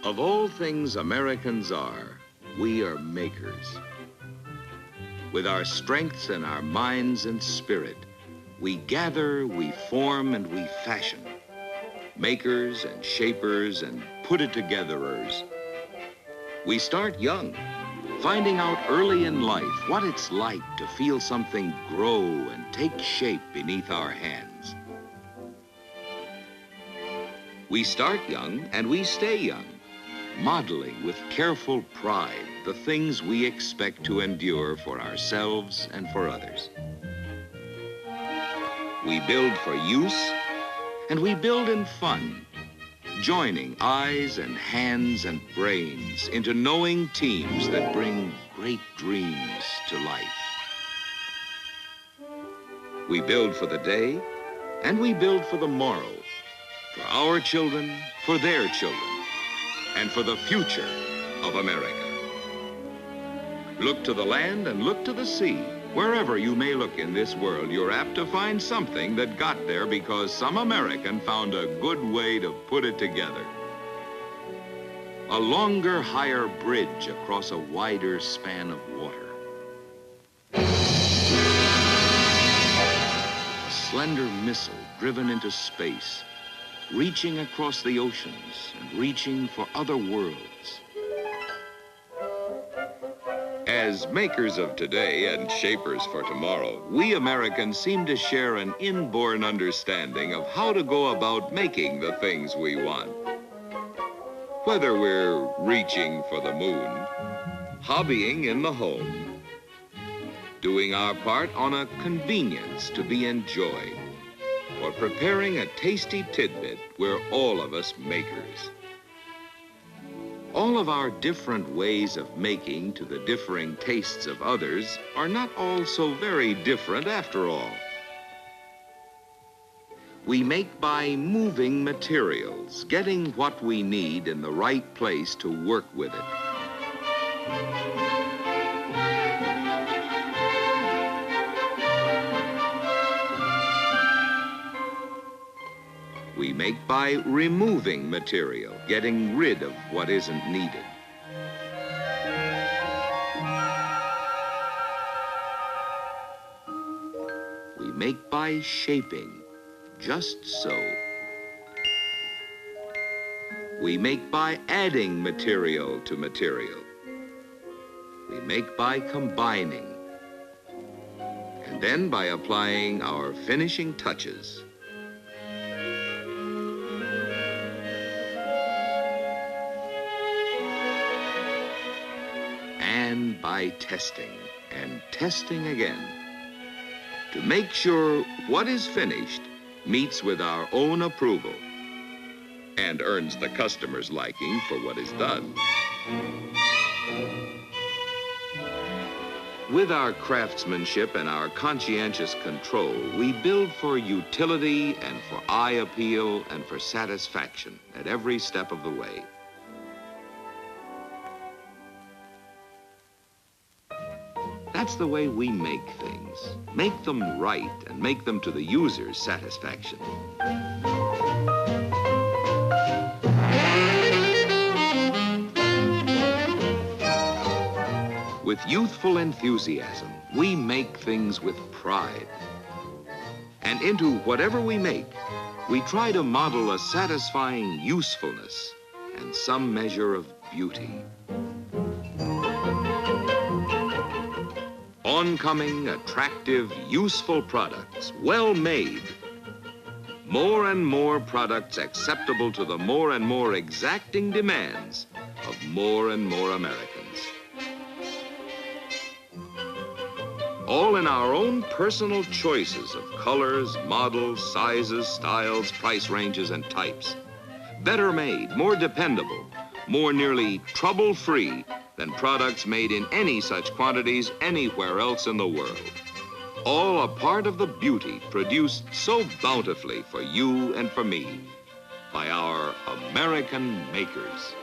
Of all things Americans are, we are makers. With our strengths and our minds and spirit, we gather, we form, and we fashion. Makers and shapers and put-it-togetherers. We start young, finding out early in life what it's like to feel something grow and take shape beneath our hands. We start young and we stay young, modeling with careful pride the things we expect to endure for ourselves and for others. We build for use, and we build in fun, joining eyes and hands and brains into knowing teams that bring great dreams to life. We build for the day, and we build for the morrow, for our children, for their children, and for the future of America. Look to the land and look to the sea. Wherever you may look in this world, you're apt to find something that got there because some American found a good way to put it together. A longer, higher bridge across a wider span of water. A slender missile driven into space, reaching across the oceans and reaching for other worlds. As makers of today and shapers for tomorrow, we Americans seem to share an inborn understanding of how to go about making the things we want. Whether we're reaching for the moon, hobbying in the home, doing our part on a convenience to be enjoyed, or preparing a tasty tidbit, we're all of us makers. All of our different ways of making to the differing tastes of others are not all so very different after all. We make by moving materials, getting what we need in the right place to work with it. We make by removing material, getting rid of what isn't needed. We make by shaping, just so. We make by adding material to material. We make by combining. And then by applying our finishing touches. And by testing and testing again to make sure what is finished meets with our own approval and earns the customer's liking for what is done. With our craftsmanship and our conscientious control, we build for utility and for eye appeal and for satisfaction at every step of the way. That's the way we make things. Make them right and make them to the user's satisfaction. With youthful enthusiasm, we make things with pride. And into whatever we make, we try to model a satisfying usefulness and some measure of beauty. Oncoming, attractive, useful products, well made. More and more products acceptable to the more and more exacting demands of more and more Americans. All in our own personal choices of colors, models, sizes, styles, price ranges, and types. Better made, more dependable, more nearly trouble-free than products made in any such quantities anywhere else in the world. All a part of the beauty produced so bountifully for you and for me by our American makers.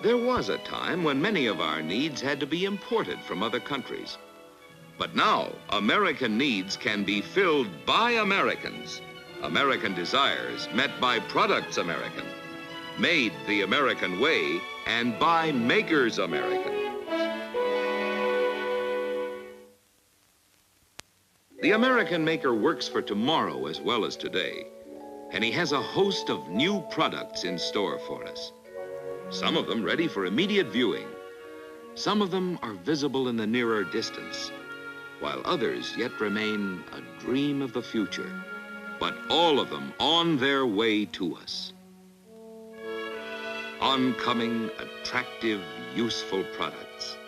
There was a time when many of our needs had to be imported from other countries. But now, American needs can be filled by Americans. American desires met by products American, made the American way, and by makers American. The American maker works for tomorrow as well as today, and he has a host of new products in store for us. Some of them ready for immediate viewing. Some of them are visible in the nearer distance, while others yet remain a dream of the future, but all of them on their way to us. Oncoming, attractive, useful products.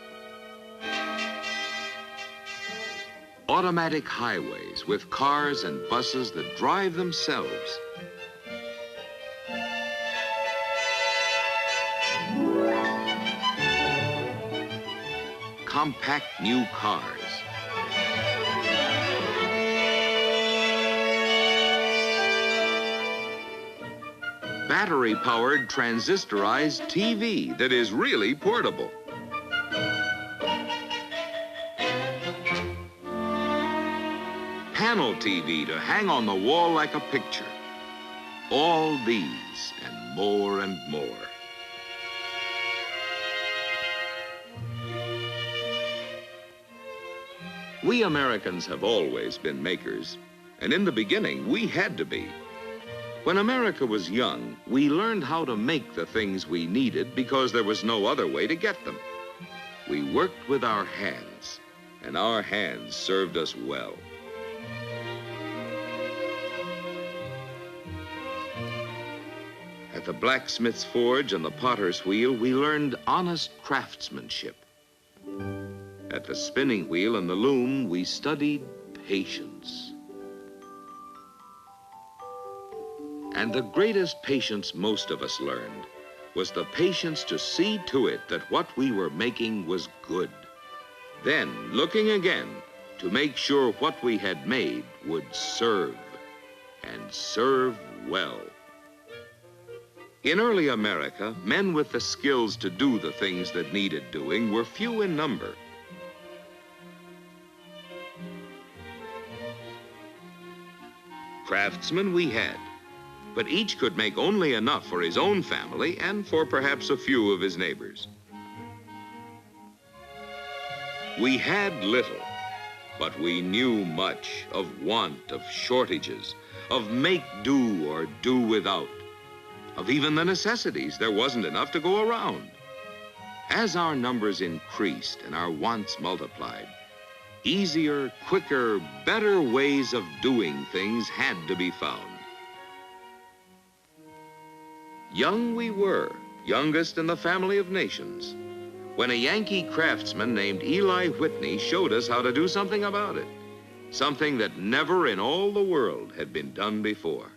Automatic highways with cars and buses that drive themselves. Compact new cars. Battery-powered transistorized TV that is really portable. Panel TV to hang on the wall like a picture. All these and more and more. We Americans have always been makers, and in the beginning, we had to be. When America was young, we learned how to make the things we needed because there was no other way to get them. We worked with our hands, and our hands served us well. At the blacksmith's forge and the potter's wheel, we learned honest craftsmanship. At the spinning wheel and the loom, we studied patience. And the greatest patience most of us learned was the patience to see to it that what we were making was good. Then, looking again to make sure what we had made would serve, and serve well. In early America, men with the skills to do the things that needed doing were few in number. Craftsmen we had, but each could make only enough for his own family and for perhaps a few of his neighbors. We had little, but we knew much of want, of shortages, of make do or do without, of even the necessities. There wasn't enough to go around. As our numbers increased and our wants multiplied, easier, quicker, better ways of doing things had to be found. Young we were, youngest in the family of nations, when a Yankee craftsman named Eli Whitney showed us how to do something about it, something that never in all the world had been done before.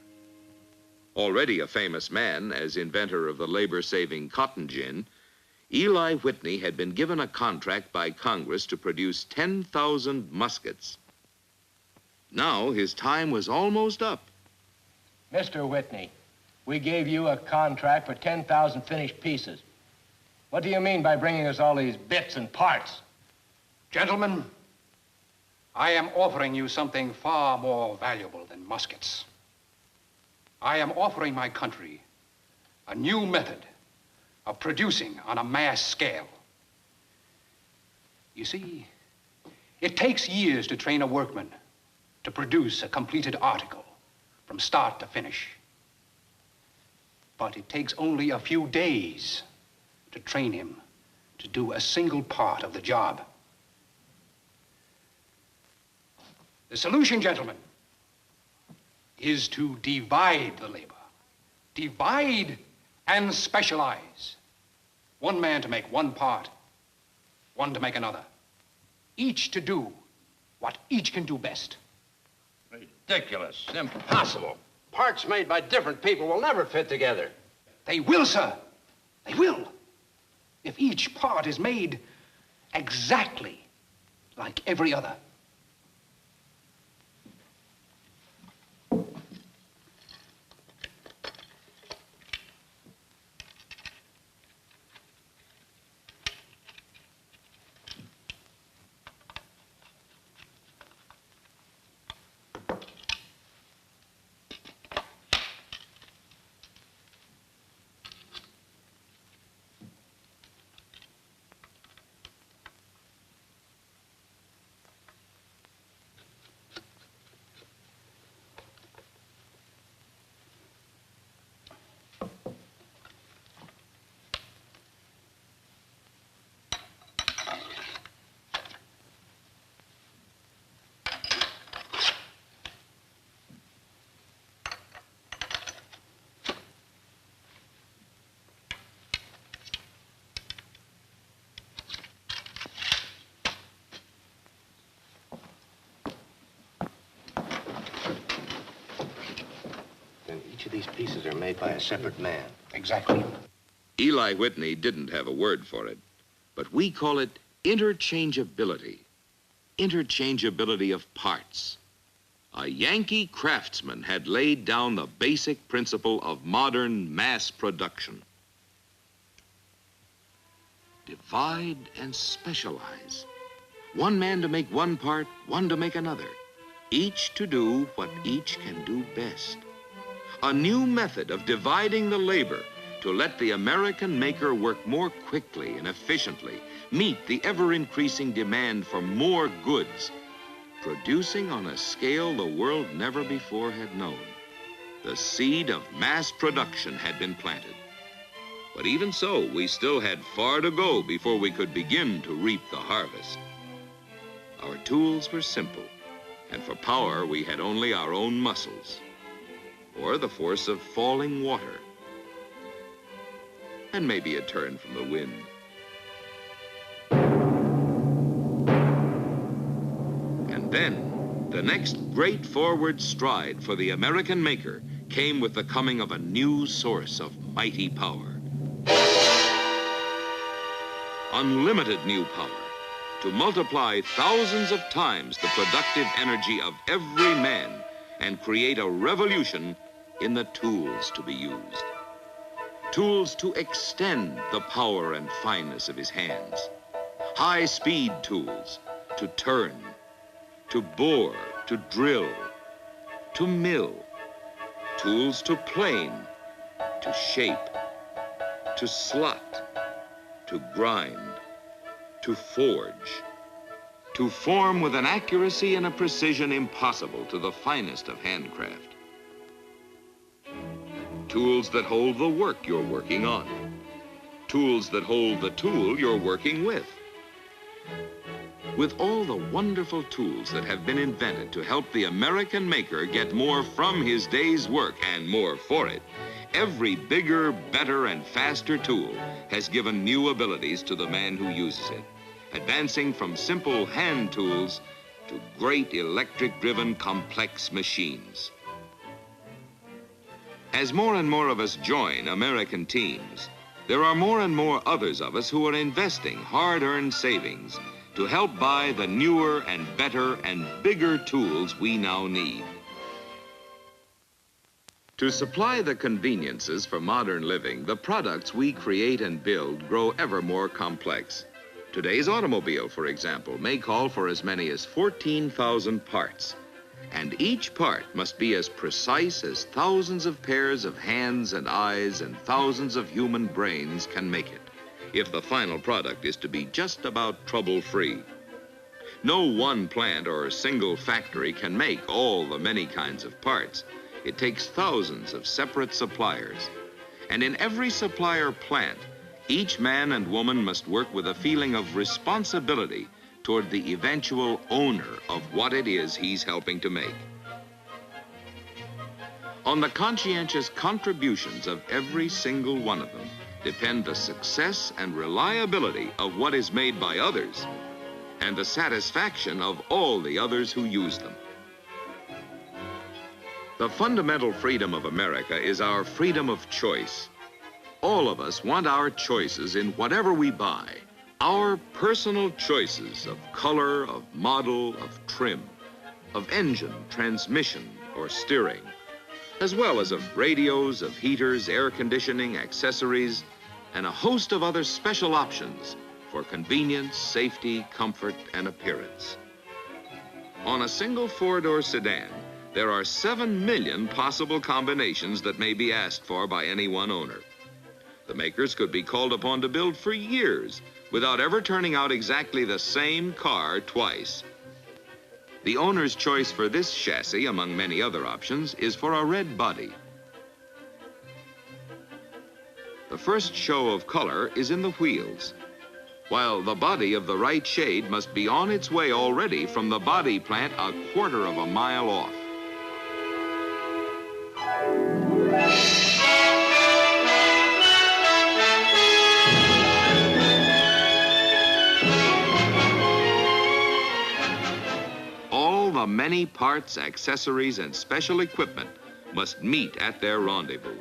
Already a famous man as inventor of the labor-saving cotton gin, Eli Whitney had been given a contract by Congress to produce 10,000 muskets. Now his time was almost up. Mr. Whitney, we gave you a contract for 10,000 finished pieces. What do you mean by bringing us all these bits and parts? Gentlemen, I am offering you something far more valuable than muskets. I am offering my country a new method of producing on a mass scale. You see, it takes years to train a workman to produce a completed article from start to finish. But it takes only a few days to train him to do a single part of the job. The solution, gentlemen, is to divide the labor. Divide and specialize. One man to make one part, one to make another. Each to do what each can do best. Ridiculous. Impossible. Parts made by different people will never fit together. They will, sir. They will. If each part is made exactly like every other. these pieces are made by a separate man. Exactly. Eli Whitney didn't have a word for it, but we call it interchangeability. Interchangeability of parts. A Yankee craftsman had laid down the basic principle of modern mass production. Divide and specialize. One man to make one part, one to make another. Each to do what each can do best. A new method of dividing the labor to let the American maker work more quickly and efficiently, meet the ever-increasing demand for more goods, producing on a scale the world never before had known. The seed of mass production had been planted. But even so, we still had far to go before we could begin to reap the harvest. Our tools were simple, and for power we had only our own muscles, or the force of falling water, and maybe a turn from the wind. And then, the next great forward stride for the American maker came with the coming of a new source of mighty power. Unlimited new power to multiply thousands of times the productive energy of every man and create a revolution in the tools to be used. Tools to extend the power and fineness of his hands. High-speed tools to turn, to bore, to drill, to mill. Tools to plane, to shape, to slot, to grind, to forge, to form with an accuracy and a precision impossible to the finest of handcraft. Tools that hold the work you're working on. Tools that hold the tool you're working with. With all the wonderful tools that have been invented to help the American maker get more from his day's work and more for it, every bigger, better, and faster tool has given new abilities to the man who uses it, advancing from simple hand tools to great electric-driven complex machines. As more and more of us join American teams, there are more and more others of us who are investing hard-earned savings to help buy the newer and better and bigger tools we now need. To supply the conveniences for modern living, the products we create and build grow ever more complex. Today's automobile, for example, may call for as many as 14,000 parts. And each part must be as precise as thousands of pairs of hands and eyes and thousands of human brains can make it, if the final product is to be just about trouble-free. No one plant or single factory can make all the many kinds of parts. It takes thousands of separate suppliers. And in every supplier plant, each man and woman must work with a feeling of responsibility toward the eventual owner of what it is he's helping to make. On the conscientious contributions of every single one of them depend the success and reliability of what is made by others and the satisfaction of all the others who use them. The fundamental freedom of America is our freedom of choice. All of us want our choices in whatever we buy. Our personal choices of color, of model, of trim, of engine, transmission, or steering, as well as of radios, of heaters, air conditioning, accessories, and a host of other special options for convenience, safety, comfort, and appearance. On a single four-door sedan, there are 7 million possible combinations that may be asked for by any one owner. The makers could be called upon to build for years without ever turning out exactly the same car twice. The owner's choice for this chassis, among many other options, is for a red body. The first show of color is in the wheels, while the body of the right shade must be on its way already from the body plant a quarter of a mile off. All the many parts, accessories, and special equipment must meet at their rendezvous.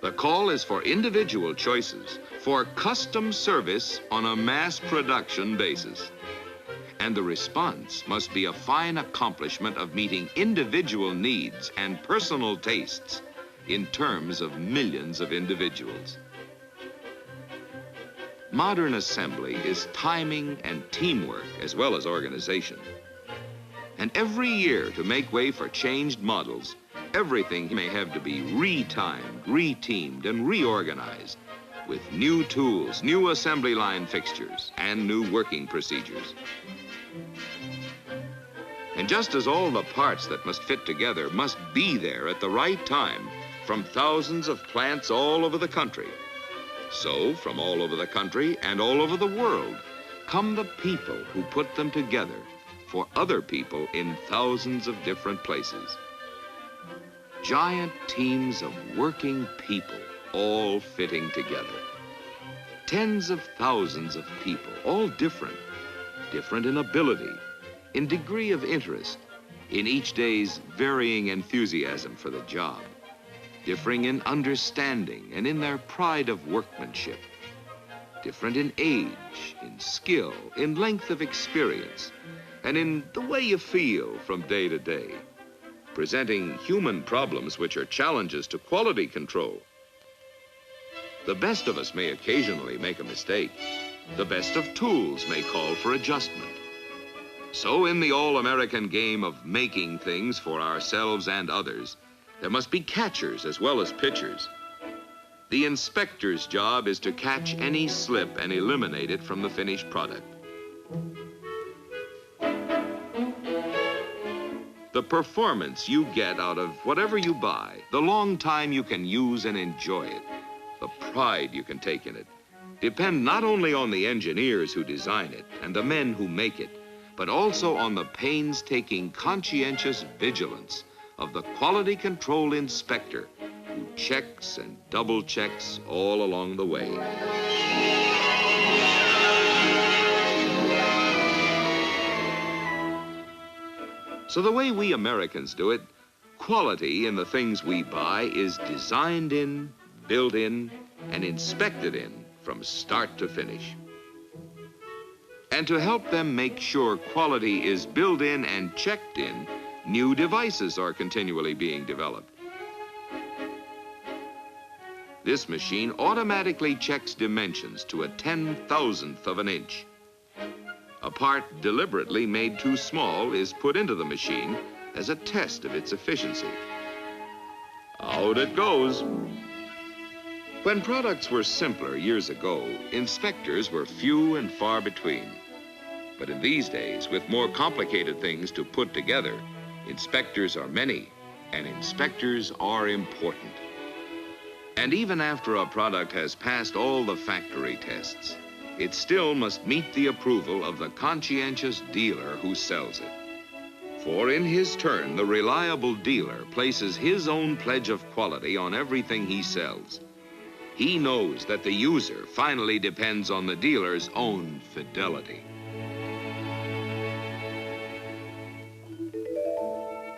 The call is for individual choices, for custom service on a mass production basis. And the response must be a fine accomplishment of meeting individual needs and personal tastes in terms of millions of individuals. Modern assembly is timing and teamwork as well as organization. And every year, to make way for changed models, everything may have to be retimed, reteamed, and reorganized with new tools, new assembly line fixtures, and new working procedures. And just as all the parts that must fit together must be there at the right time from thousands of plants all over the country, so from all over the country and all over the world come the people who put them together for other people in thousands of different places. Giant teams of working people all fitting together. Tens of thousands of people, all different in ability, in degree of interest, in each day's varying enthusiasm for the job, differing in understanding and in their pride of workmanship, different in age, in skill, in length of experience, and in the way you feel from day to day, presenting human problems which are challenges to quality control. The best of us may occasionally make a mistake. The best of tools may call for adjustment. So in the all-American game of making things for ourselves and others, there must be catchers as well as pitchers. The inspector's job is to catch any slip and eliminate it from the finished product. The performance you get out of whatever you buy, the long time you can use and enjoy it, the pride you can take in it, depend not only on the engineers who design it and the men who make it, but also on the painstaking, conscientious vigilance of the quality control inspector who checks and double checks all along the way. So the way we Americans do it, quality in the things we buy is designed in, built in, and inspected in from start to finish. And to help them make sure quality is built in and checked in, new devices are continually being developed. This machine automatically checks dimensions to a 10,000th of an inch. A part deliberately made too small is put into the machine as a test of its efficiency. Out it goes. When products were simpler years ago, inspectors were few and far between. But in these days, with more complicated things to put together, inspectors are many, and inspectors are important. And even after a product has passed all the factory tests, it still must meet the approval of the conscientious dealer who sells it. For in his turn, the reliable dealer places his own pledge of quality on everything he sells. He knows that the user finally depends on the dealer's own fidelity.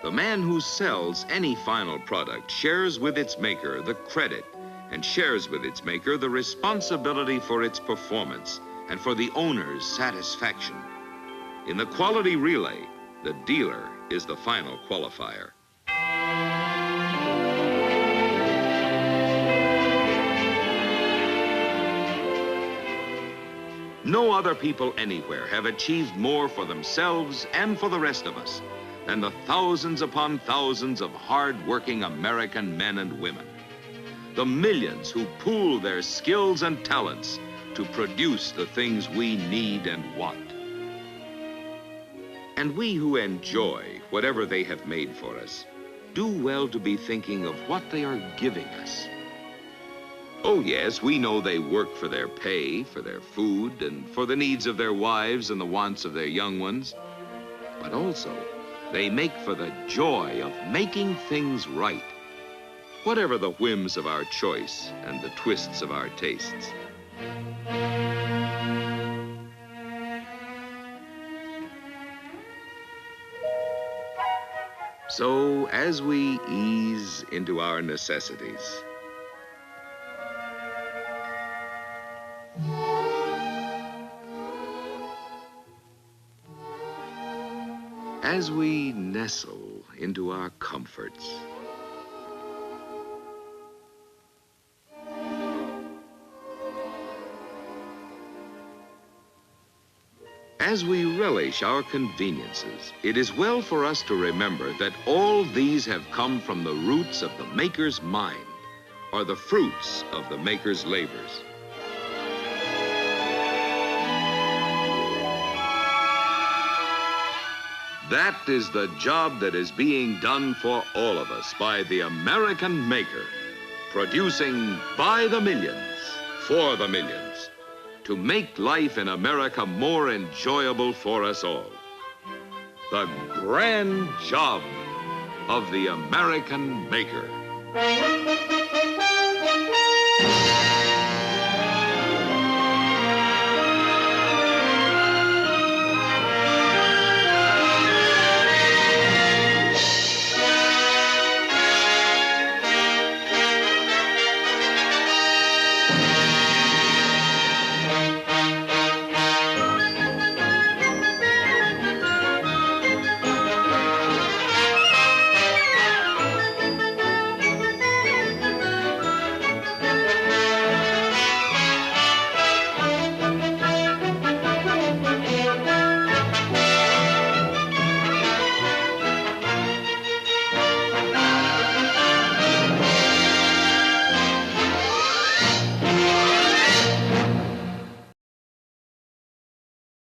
The man who sells any final product shares with its maker the credit and shares with its maker the responsibility for its performance and for the owner's satisfaction. In the quality relay, the dealer is the final qualifier. No other people anywhere have achieved more for themselves and for the rest of us than the thousands upon thousands of hard-working American men and women. The millions who pool their skills and talents to produce the things we need and want. And we who enjoy whatever they have made for us do well to be thinking of what they are giving us. Oh, yes, we know they work for their pay, for their food, and for the needs of their wives and the wants of their young ones. But also, they make for the joy of making things right, whatever the whims of our choice and the twists of our tastes. So, as we ease into our necessities, as we nestle into our comforts, as we relish our conveniences, it is well for us to remember that all these have come from the roots of the maker's mind, or the fruits of the maker's labors. That is the job that is being done for all of us by the American maker, producing by the millions, for the millions, to make life in America more enjoyable for us all. The grand job of the American maker.